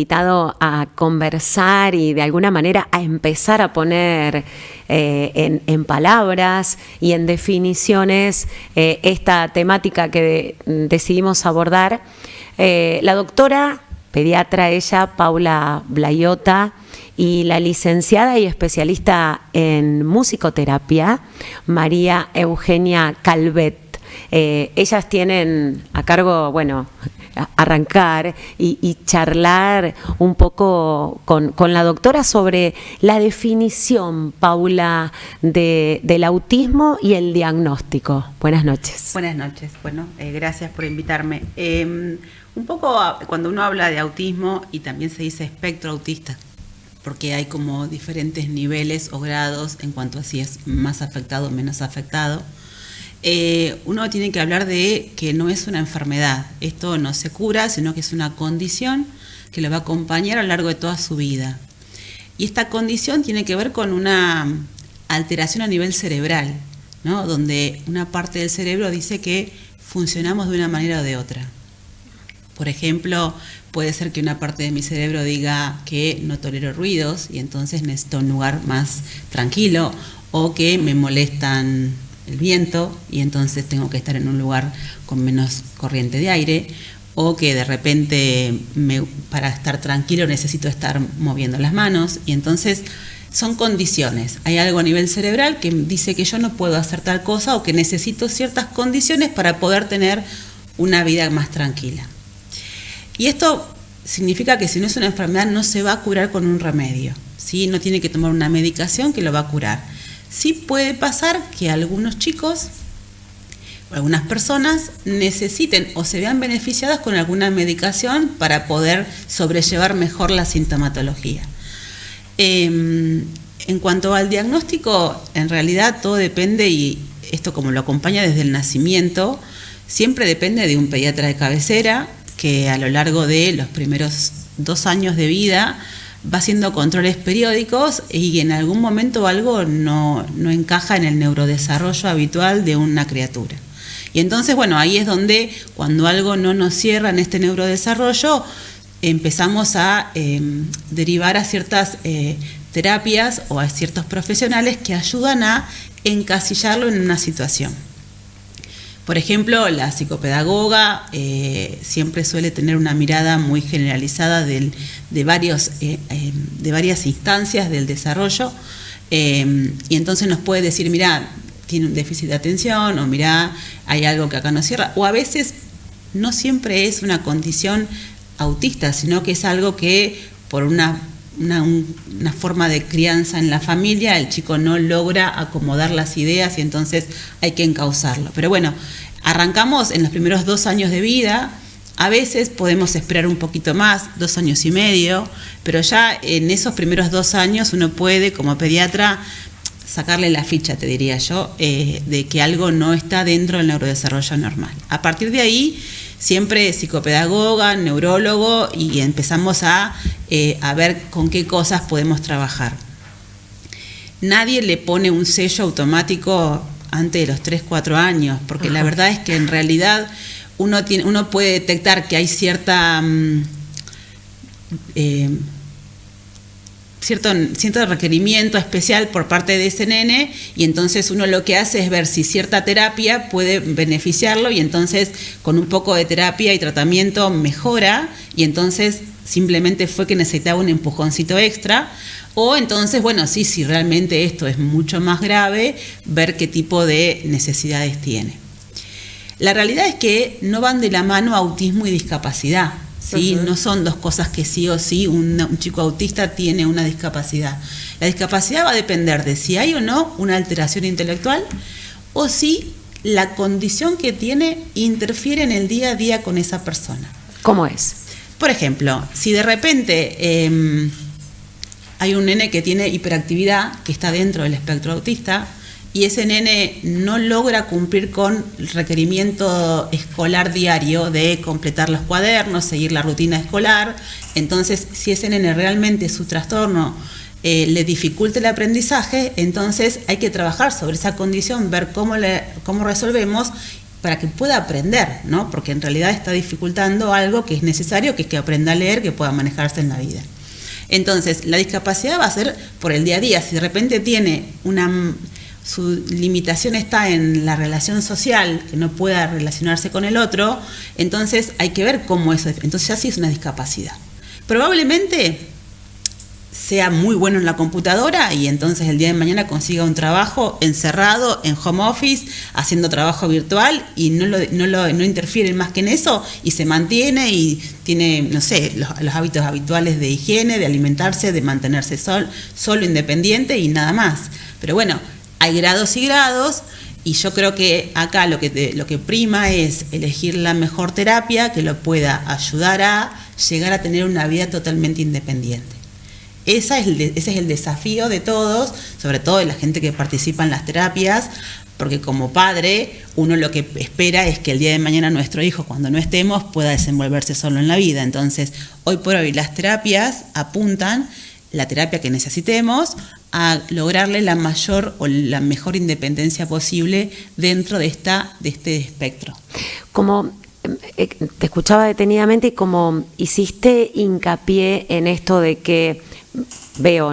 Invitado a conversar y de alguna manera a empezar a poner en palabras y en definiciones esta temática que decidimos abordar. La doctora pediatra, ella, Paula Blaiota, y la licenciada y especialista en musicoterapia, María Eugenia Calvet. Ellas tienen a cargo, arrancar y charlar un poco con la doctora sobre la definición, Paula, del autismo y el diagnóstico. Buenas noches. Buenas noches. Gracias por invitarme. Un poco cuando uno habla de autismo, y también se dice espectro autista, porque hay como diferentes niveles o grados en cuanto a si es más afectado o menos afectado. Uno tiene que hablar de que no es una enfermedad, esto no se cura, sino que es una condición que lo va a acompañar a lo largo de toda su vida. Y esta condición tiene que ver con una alteración a nivel cerebral, ¿no? Donde una parte del cerebro dice que funcionamos de una manera o de otra. Por ejemplo, puede ser que una parte de mi cerebro diga que no tolero ruidos y entonces necesito un lugar más tranquilo, o que me molestan el viento y entonces tengo que estar en un lugar con menos corriente de aire, o que de repente para estar tranquilo necesito estar moviendo las manos, y entonces son condiciones. Hay algo a nivel cerebral que dice que yo no puedo hacer tal cosa o que necesito ciertas condiciones para poder tener una vida más tranquila. Y esto significa que si no es una enfermedad no se va a curar con un remedio, ¿sí? No tiene que tomar una medicación que lo va a curar. Sí puede pasar que algunos chicos o algunas personas necesiten o se vean beneficiadas con alguna medicación para poder sobrellevar mejor la sintomatología. En cuanto al diagnóstico, en realidad todo depende, y esto como lo acompaña desde el nacimiento, siempre depende de un pediatra de cabecera que a lo largo de los primeros 2 años de vida va haciendo controles periódicos y en algún momento algo no encaja en el neurodesarrollo habitual de una criatura. Y entonces, ahí es donde cuando algo no nos cierra en este neurodesarrollo, empezamos a derivar a ciertas terapias o a ciertos profesionales que ayudan a encasillarlo en una situación. Por ejemplo, la psicopedagoga siempre suele tener una mirada muy generalizada de varias instancias del desarrollo, y entonces nos puede decir, mirá, tiene un déficit de atención, o mirá, hay algo que acá no cierra, o a veces no siempre es una condición autista, sino que es algo que por una forma de crianza en la familia, el chico no logra acomodar las ideas y entonces hay que encauzarlo. Pero arrancamos en los primeros 2 años de vida, a veces podemos esperar un poquito más, 2 años y medio, pero ya en esos primeros 2 años uno puede, como pediatra, sacarle la ficha, te diría yo, de que algo no está dentro del neurodesarrollo normal. A partir de ahí, siempre psicopedagoga, neurólogo, y empezamos a ver con qué cosas podemos trabajar. Nadie le pone un sello automático antes de los 3-4 años, porque la verdad es que en realidad uno puede detectar que hay cierto requerimiento especial por parte de ese nene, y entonces uno lo que hace es ver si cierta terapia puede beneficiarlo, y entonces con un poco de terapia y tratamiento mejora, y entonces simplemente fue que necesitaba un empujoncito extra, o entonces, si realmente esto es mucho más grave, ver qué tipo de necesidades tiene. La realidad es que no van de la mano autismo y discapacidad, ¿sí? Uh-huh. No son 2 cosas que sí o sí un chico autista tiene una discapacidad. La discapacidad va a depender de si hay o no una alteración intelectual, o si la condición que tiene interfiere en el día a día con esa persona. ¿Cómo es? Por ejemplo, si de repente hay un nene que tiene hiperactividad, que está dentro del espectro autista, y ese nene no logra cumplir con el requerimiento escolar diario de completar los cuadernos, seguir la rutina escolar, entonces si ese nene realmente su trastorno le dificulta el aprendizaje, entonces hay que trabajar sobre esa condición, ver cómo resolvemos, para que pueda aprender, ¿no? Porque en realidad está dificultando algo que es necesario, que es que aprenda a leer, que pueda manejarse en la vida. Entonces, la discapacidad va a ser por el día a día. Si de repente tiene su limitación está en la relación social, que no pueda relacionarse con el otro, entonces hay que ver cómo eso es. Entonces ya sí es una discapacidad. Probablemente sea muy bueno en la computadora y entonces el día de mañana consiga un trabajo encerrado en home office, haciendo trabajo virtual y no interfiere más que en eso y se mantiene y tiene, no sé, los hábitos habituales de higiene, de alimentarse, de mantenerse solo, independiente y nada más. Pero bueno, hay grados y grados y yo creo que acá lo que prima es elegir la mejor terapia que lo pueda ayudar a llegar a tener una vida totalmente independiente. Ese es el desafío de todos, sobre todo de la gente que participa en las terapias, porque como padre uno lo que espera es que el día de mañana nuestro hijo, cuando no estemos, pueda desenvolverse solo en la vida. Entonces, hoy por hoy las terapias apuntan, la terapia que necesitemos, a lograrle la mayor o la mejor independencia posible dentro de este espectro. Como te escuchaba detenidamente y como hiciste hincapié en esto de que veo,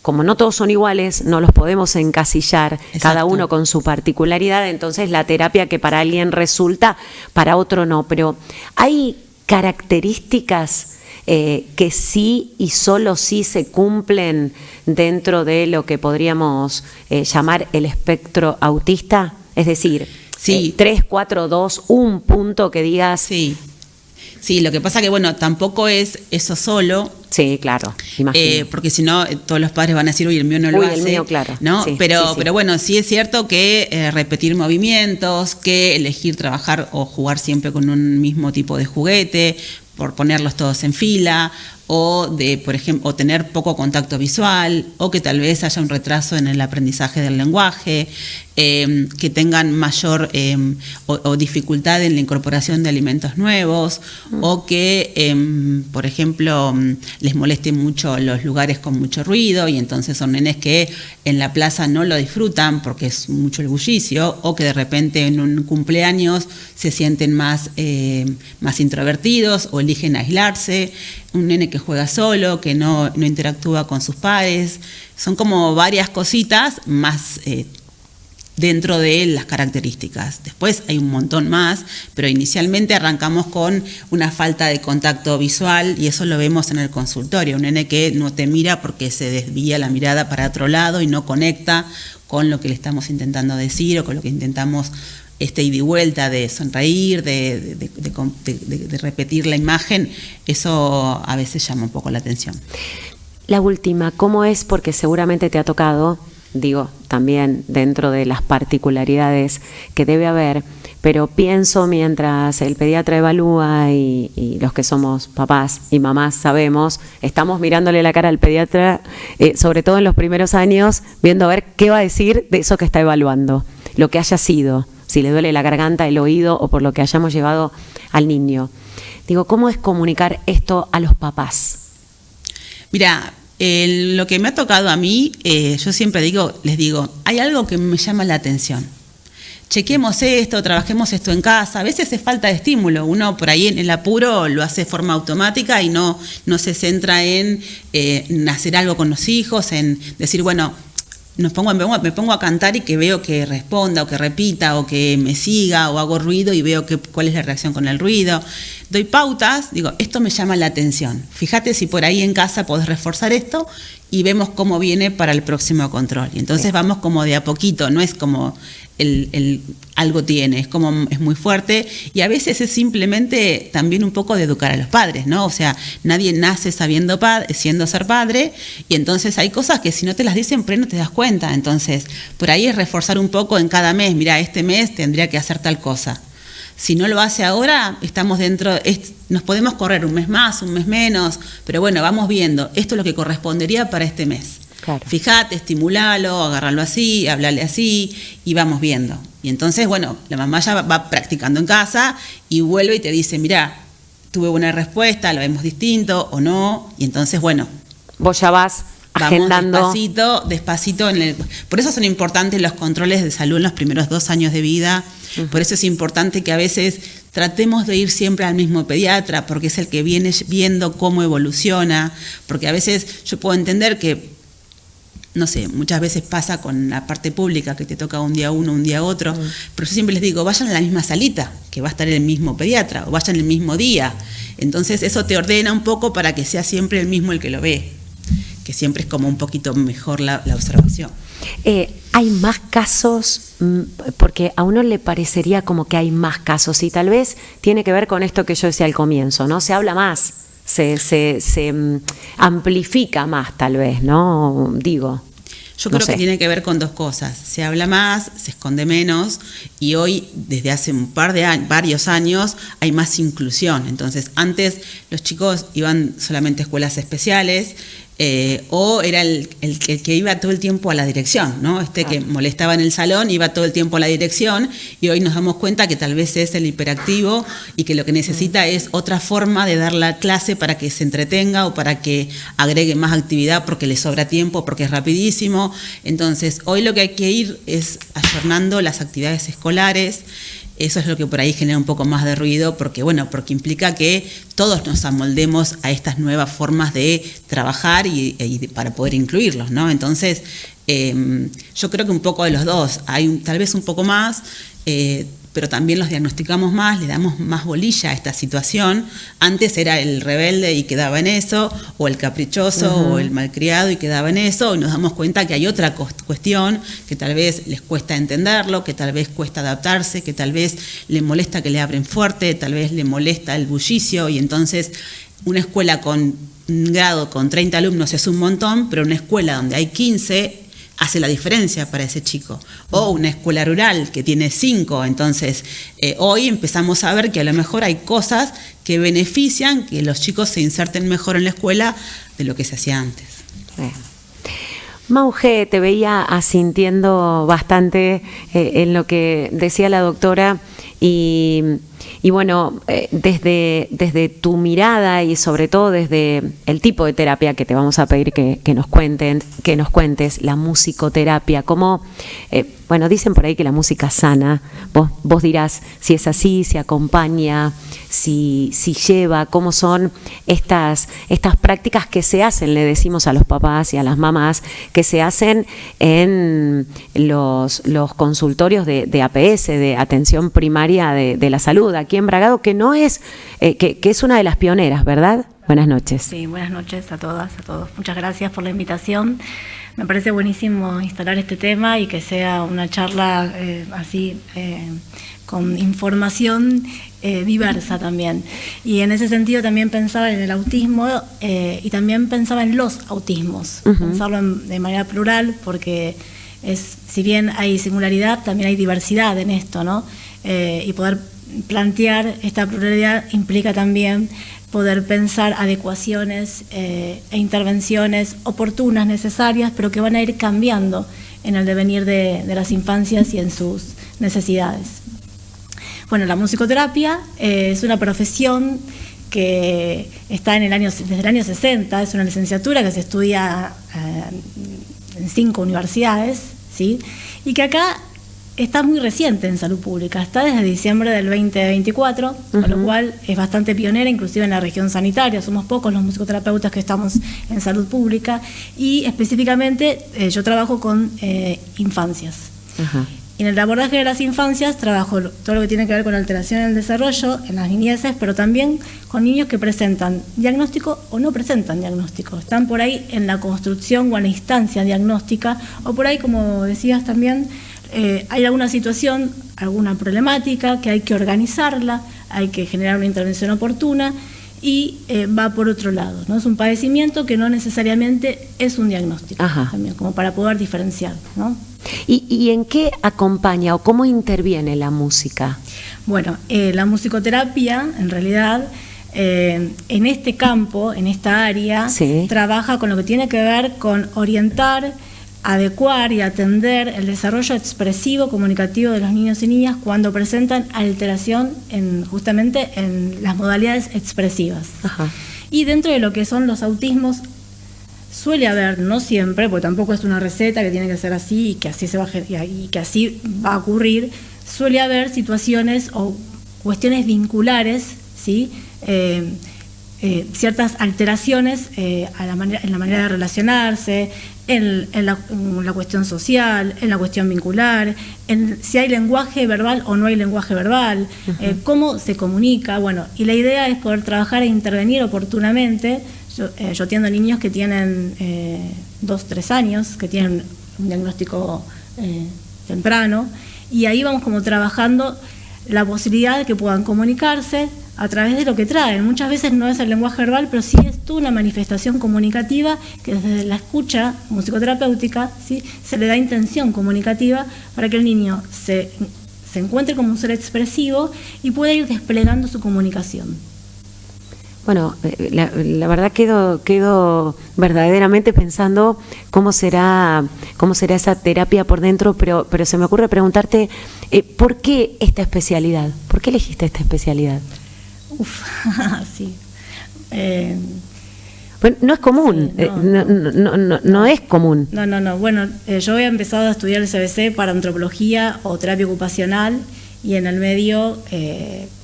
como no todos son iguales, no los podemos encasillar. Exacto. Cada uno con su particularidad, entonces la terapia que para alguien resulta, para otro no, pero hay características que sí y solo sí se cumplen dentro de lo que podríamos llamar el espectro autista, es decir, sí. 3, 4, 2, un punto que digas. Sí, lo que pasa que bueno, tampoco es eso solo. Sí, claro, imagino. Porque si no, todos los padres van a decir, uy, el mío no lo hace. El mío, claro. ¿No? Sí, pero sí. Bueno, sí es cierto que repetir movimientos, que elegir trabajar o jugar siempre con un mismo tipo de juguete, por ponerlos todos en fila, o por ejemplo, o tener poco contacto visual, o que tal vez haya un retraso en el aprendizaje del lenguaje, que tengan mayor o dificultad en la incorporación de alimentos nuevos, o que, por ejemplo, les molesten mucho los lugares con mucho ruido, y entonces son nenes que en la plaza no lo disfrutan porque es mucho el bullicio, o que de repente en un cumpleaños se sienten más introvertidos o eligen aislarse, un nene que juega solo, que no interactúa con sus pares. Son como varias cositas más dentro de las características. Después hay un montón más, pero inicialmente arrancamos con una falta de contacto visual y eso lo vemos en el consultorio. Un nene que no te mira porque se desvía la mirada para otro lado y no conecta con lo que le estamos intentando decir o con lo que intentamos ida y vuelta de sonreír, de repetir la imagen. Eso a veces llama un poco la atención. La última, ¿cómo es? Porque seguramente te ha tocado, digo, también dentro de las particularidades que debe haber, pero pienso mientras el pediatra evalúa y los que somos papás y mamás sabemos, estamos mirándole la cara al pediatra, sobre todo en los primeros años, viendo a ver qué va a decir de eso que está evaluando, lo que haya sido, si le duele la garganta, el oído o por lo que hayamos llevado al niño. Digo, ¿cómo es comunicar esto a los papás? Mira, lo que me ha tocado a mí, yo siempre les digo, hay algo que me llama la atención. Chequemos esto, trabajemos esto en casa. A veces es falta de estímulo. Uno por ahí en el apuro lo hace de forma automática y no se centra en hacer algo con los hijos, en decir, bueno, me pongo a cantar y que veo que responda o que repita o que me siga o hago ruido y veo cuál es la reacción con el ruido. Doy pautas, digo, esto me llama la atención. Fíjate si por ahí en casa podés reforzar esto y vemos cómo viene para el próximo control. Y entonces vamos como de a poquito, no es como algo tiene, es muy fuerte y a veces es simplemente también un poco de educar a los padres, ¿no? O sea, nadie nace siendo ser padre y entonces hay cosas que si no te las dicen por ahí no te das cuenta. Entonces, por ahí es reforzar un poco en cada mes, mira, este mes tendría que hacer tal cosa. Si no lo hace ahora, estamos nos podemos correr un mes más, un mes menos, pero bueno, vamos viendo, esto es lo que correspondería para este mes. Claro. Fíjate, estimulalo, agárralo así, hablale así y vamos viendo. Y entonces, bueno, la mamá ya va practicando en casa y vuelve y te dice, mirá, tuve buena respuesta, lo vemos distinto o no. Y entonces, bueno, vos ya vas agendando. Despacito. Por eso son importantes los controles de salud en los primeros 2 años de vida, Por eso es importante que a veces tratemos de ir siempre al mismo pediatra, porque es el que viene viendo cómo evoluciona, porque a veces yo puedo entender que, no sé, muchas veces pasa con la parte pública, que te toca un día uno, un día otro, pero yo siempre les digo, vayan a la misma salita, que va a estar el mismo pediatra, o vayan el mismo día. Entonces eso te ordena un poco para que sea siempre el mismo el que lo ve, que siempre es como un poquito mejor la observación. Hay más casos, porque a uno le parecería como que hay más casos, y tal vez tiene que ver con esto que yo decía al comienzo, ¿no? Se habla más, se amplifica más tal vez, ¿no? Digo. Yo creo que tiene que ver con dos cosas. Se habla más, se esconde menos, y hoy, desde hace varios años, hay más inclusión. Entonces, antes los chicos iban solamente a escuelas especiales, o era el que iba todo el tiempo a la dirección, ¿no? Que molestaba en el salón, iba todo el tiempo a la dirección, y hoy nos damos cuenta que tal vez es el hiperactivo y que lo que necesita es otra forma de dar la clase para que se entretenga o para que agregue más actividad porque le sobra tiempo, porque es rapidísimo. Entonces, hoy lo que hay que ir es ayornando las actividades escolares. Eso es lo que por ahí genera un poco más de ruido, porque implica que todos nos amoldemos a estas nuevas formas de trabajar y para poder incluirlos, ¿no? Entonces, yo creo que un poco de los dos, hay tal vez un poco más, pero también los diagnosticamos más, le damos más bolilla a esta situación. Antes era el rebelde y quedaba en eso, o el caprichoso, o el malcriado y quedaba en eso, y nos damos cuenta que hay otra cuestión que tal vez les cuesta entenderlo, que tal vez cuesta adaptarse, que tal vez le molesta que le abren fuerte, tal vez le molesta el bullicio, y entonces una escuela con un grado con 30 alumnos es un montón, pero una escuela donde hay 15 hace la diferencia para ese chico. O una escuela rural que tiene 5, entonces hoy empezamos a ver que a lo mejor hay cosas que benefician que los chicos se inserten mejor en la escuela de lo que se hacía antes. Mauje, te veía asintiendo bastante en lo que decía la doctora, y bueno, desde tu mirada y sobre todo desde el tipo de terapia que te vamos a pedir que nos cuentes, la musicoterapia, cómo, bueno, dicen por ahí que la música sana, vos dirás si es así, si acompaña, si lleva, cómo son estas prácticas que se hacen, le decimos a los papás y a las mamás, que se hacen en los consultorios de APS, de atención primaria de la salud, aquí en Bragado, que no es, que es una de las pioneras, ¿verdad? Buenas noches. Sí, buenas noches a todas, a todos. Muchas gracias por la invitación. Me parece buenísimo instalar este tema y que sea una charla con información diversa también. Y en ese sentido también pensaba en el autismo y también pensaba en los autismos, pensarlo de manera plural, porque si bien hay singularidad, también hay diversidad en esto, ¿no? Y poder plantear esta pluralidad implica también poder pensar adecuaciones e intervenciones oportunas, necesarias, pero que van a ir cambiando en el devenir de las infancias y en sus necesidades. Bueno, la musicoterapia es una profesión que está desde el año 60, es una licenciatura que se estudia en 5 universidades, ¿sí? Y que acá está muy reciente en salud pública, está desde diciembre del 2024, con lo cual es bastante pionera, inclusive en la región sanitaria. Somos pocos los musicoterapeutas que estamos en salud pública, y específicamente yo trabajo con infancias. Y en el abordaje de las infancias trabajo todo lo que tiene que ver con alteración en el desarrollo, en las niñeces, pero también con niños que presentan diagnóstico o no presentan diagnóstico. Están por ahí en la construcción o en la instancia diagnóstica, o por ahí, como decías también, hay alguna situación, alguna problemática que hay que organizarla, hay que generar una intervención oportuna, y va por otro lado, ¿no? Es un padecimiento que no necesariamente es un diagnóstico, también, como para poder diferenciar, ¿no? ¿Y en qué acompaña o cómo interviene la música? Bueno, la musicoterapia, en realidad, en este campo, en esta área, trabaja con lo que tiene que ver con orientar, adecuar y atender el desarrollo expresivo comunicativo de los niños y niñas cuando presentan alteración justamente en las modalidades expresivas. Y dentro de lo que son los autismos suele haber, no siempre, porque tampoco es una receta que tiene que ser así y que así y que así va a ocurrir, suele haber situaciones o cuestiones vinculares, ¿sí? Ciertas alteraciones en la manera de relacionarse, en la cuestión social, en la cuestión vincular, en si hay lenguaje verbal o no hay lenguaje verbal, cómo se comunica. Bueno, y la idea es poder trabajar e intervenir oportunamente. Yo atiendo niños que tienen 2, 3 años, que tienen un diagnóstico temprano, y ahí vamos como trabajando la posibilidad de que puedan comunicarse a través de lo que traen. Muchas veces no es el lenguaje verbal, pero sí es toda una manifestación comunicativa que desde la escucha musicoterapéutica, ¿sí?, se le da intención comunicativa para que el niño se encuentre como un ser expresivo y pueda ir desplegando su comunicación. Bueno, la verdad quedo verdaderamente pensando cómo será esa terapia por dentro, pero se me ocurre preguntarte, ¿por qué esta especialidad? ¿Por qué elegiste esta especialidad? Sí. Bueno, no es común, sí, no es común. No. Bueno, yo había empezado a estudiar el CBC para antropología o terapia ocupacional, y en el medio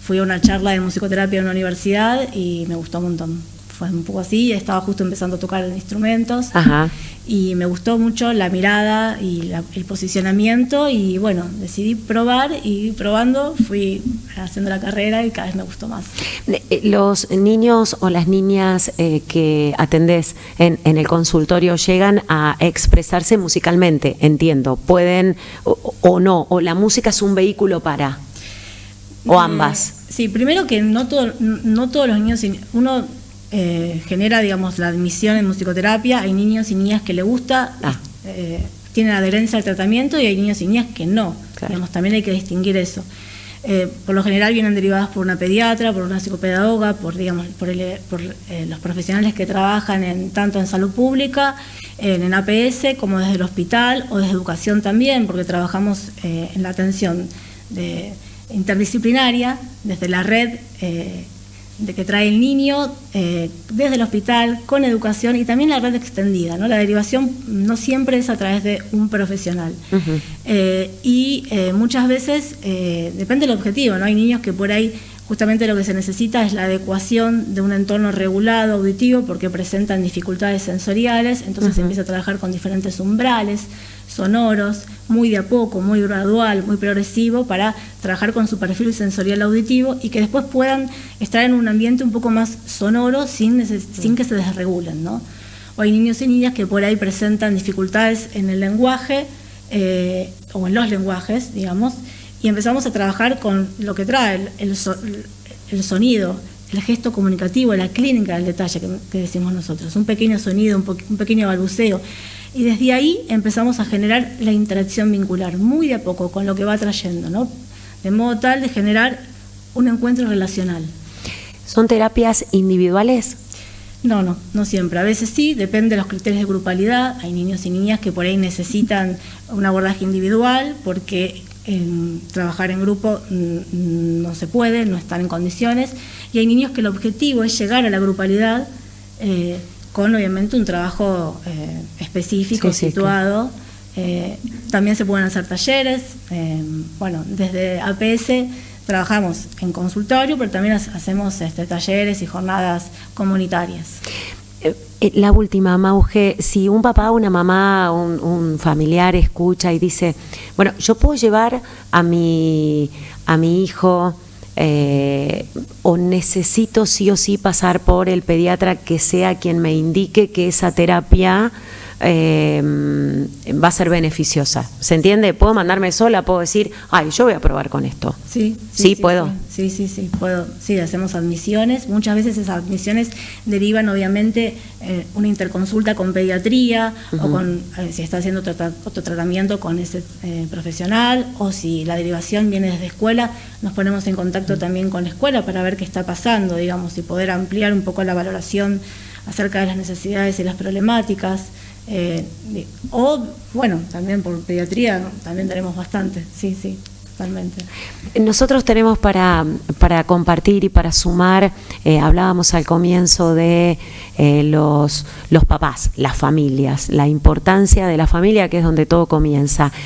fui a una charla de musicoterapia en una universidad y me gustó un montón. Fue un poco así, estaba justo empezando a tocar instrumentos. Ajá. Y me gustó mucho la mirada y el posicionamiento, y bueno, decidí probar, y probando fui haciendo la carrera y cada vez me gustó más. ¿Los niños o las niñas que atendés en el consultorio llegan a expresarse musicalmente? Entiendo, ¿pueden o no? ¿O la música es un vehículo para? ¿O ambas? Sí, primero que no todos los niños, uno genera, digamos, la admisión en musicoterapia. Hay niños y niñas que le gusta, tienen adherencia al tratamiento, y hay niños y niñas que no. Claro. Digamos, también hay que distinguir eso. Por lo general vienen derivadas por una pediatra, por una psicopedagoga, por los profesionales que trabajan tanto en salud pública, en APS, como desde el hospital o desde educación también, porque trabajamos en la atención interdisciplinaria, desde la red de que trae el niño, desde el hospital, con educación, y también la red extendida, ¿no? La derivación no siempre es a través de un profesional. Muchas veces depende del objetivo, ¿no? Hay niños que por ahí justamente lo que se necesita es la adecuación de un entorno regulado auditivo porque presentan dificultades sensoriales, entonces se empieza a trabajar con diferentes umbrales sonoros, muy de a poco, muy gradual, muy progresivo, para trabajar con su perfil sensorial auditivo y que después puedan estar en un ambiente un poco más sonoro sin que se desregulen, ¿no? O hay niños y niñas que por ahí presentan dificultades en el lenguaje o en los lenguajes, digamos, y empezamos a trabajar con lo que trae el sonido, el gesto comunicativo, la clínica del detalle que decimos nosotros, un pequeño sonido, un pequeño balbuceo. Y desde ahí empezamos a generar la interacción vincular, muy de a poco, con lo que va trayendo, ¿no? De modo tal de generar un encuentro relacional. ¿Son terapias individuales? No siempre. A veces sí, depende de los criterios de grupalidad. Hay niños y niñas que por ahí necesitan un abordaje individual porque trabajar en grupo no se puede, no están en condiciones. Y hay niños que el objetivo es llegar a la grupalidad con obviamente un trabajo específico, situado. También se pueden hacer talleres. Desde APS trabajamos en consultorio, pero también hacemos talleres y jornadas comunitarias. La última, Mauge, si un papá, una mamá, un familiar escucha y dice, bueno, yo puedo llevar a mi hijo, o necesito sí o sí pasar por el pediatra que sea quien me indique que esa terapia va a ser beneficiosa. ¿Se entiende? ¿Puedo mandarme sola? ¿Puedo decir, yo voy a probar con esto? Sí, ¿puedo? Sí, puedo. Sí, hacemos admisiones. Muchas veces esas admisiones derivan, obviamente, una interconsulta con pediatría o con, si está haciendo otro tratamiento con ese profesional, o si la derivación viene desde escuela, nos ponemos en contacto también con la escuela para ver qué está pasando, digamos, y poder ampliar un poco la valoración acerca de las necesidades y las problemáticas. También por pediatría también tenemos bastante, sí, totalmente. Nosotros tenemos para compartir y para sumar, hablábamos al comienzo de los papás, las familias, la importancia de la familia, que es donde todo comienza.